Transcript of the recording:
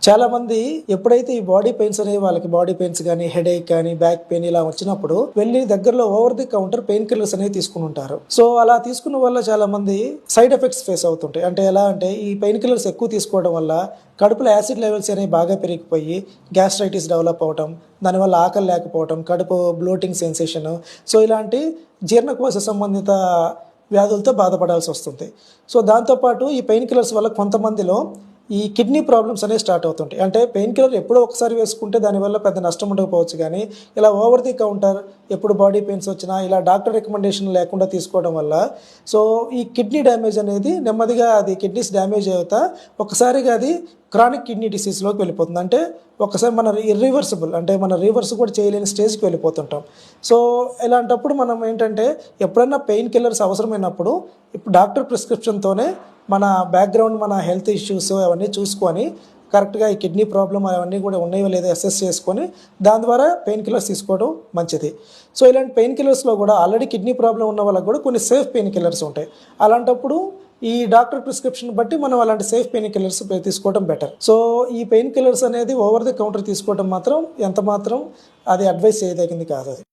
చాలామంది ఎప్పుడైతే ఈ బాడీ పెయిన్స్ అనేవి వాళ్ళకి బాడీ పెయిన్స్ కానీ హెడేక్ కానీ బ్యాక్ పెయిన్ ఇలా వచ్చినప్పుడు వెళ్ళి దగ్గరలో over the counter pain killers అనేవి తీసుకుని ఉంటారు. సో అలా తీసుకున్న వల్ల చాలా మంది సైడ్ ఎఫెక్ట్స్ ఫేస్ అవుతుంటాయి. అంటే ఎలా అంటే ఈ పెయిన్ కిల్లర్స్ ఎక్కువ తీసుకోవడం వల్ల కడుపులో యాసిడ్ లెవెల్స్ అనేవి బాగా పెరిగిపోయి గ్యాస్ట్రైటిస్ డెవలప్ అవటం, దానివల్ల ఆకలి లేకపోవడం, కడుపు బ్లోటింగ్ సెన్సేషన్, సో ఇలాంటి జీర్ణకోశ సంబంధిత వ్యాధులతో బాధపడాల్సి వస్తుంది. సో దాంతోపాటు ఈ పెయిన్ కిల్లర్స్ వల్ల కొంతమందిలో ఈ కిడ్నీ ప్రాబ్లమ్స్ అనేవి స్టార్ట్ అవుతుంటాయి. అంటే పెయిన్ కిల్లర్ ఎప్పుడో ఒకసారి వేసుకుంటే దానివల్ల పెద్ద నష్టం ఉండకపోవచ్చు, కానీ ఇలా ఓవర్ ది కౌంటర్ ఎప్పుడు బాడీ పెయిన్స్ వచ్చినా ఇలా డాక్టర్ రికమెండేషన్ లేకుండా తీసుకోవడం వల్ల సో ఈ కిడ్నీ డ్యామేజ్ అనేది నెమ్మదిగా అది కిడ్నీస్ డ్యామేజ్ అవుతా ఒకసారిగా అది క్రానిక్ కిడ్నీ డిసీజ్లోకి వెళ్ళిపోతుంది. అంటే ఒకసారి మన ఇర్రివర్సిబుల్, అంటే మన రివర్స్ కూడా చేయలేని స్టేజ్కి వెళ్ళిపోతుంటాం. సో ఇలాంటప్పుడు మనం ఏంటంటే ఎప్పుడైనా పెయిన్ కిల్లర్స్ అవసరమైనప్పుడు ఇప్పుడు డాక్టర్ ప్రిస్క్రిప్షన్తోనే మన బ్యాక్గ్రౌండ్, మన హెల్త్ ఇష్యూస్ అవన్నీ చూసుకొని కరెక్ట్గా ఈ కిడ్నీ ప్రాబ్లమ్ అవన్నీ కూడా ఉన్నాయో లేదో అసెస్ చేసుకొని దాని ద్వారా పెయిన్ కిల్లర్స్ తీసుకోవడం మంచిది. సో ఇలాంటి పెయిన్ కిల్లర్స్లో కూడా ఆల్రెడీ కిడ్నీ ప్రాబ్లం ఉన్న వాళ్ళకి కూడా కొన్ని సేఫ్ పెయిన్ కిల్లర్స్ ఉంటాయి. అలాంటప్పుడు ఈ డాక్టర్ ప్రిస్క్రిప్షన్ బట్టి మనం అలాంటి సేఫ్ పెయిన్ కిల్లర్స్ తీసుకోవడం బెటర్. సో ఈ పెయిన్ కిల్లర్స్ అనేది ఓవర్ ది కౌంటర్ తీసుకోవడం మాత్రం ఎంత మాత్రం అది అడ్వైస్ చేయదగింది కాదు. అది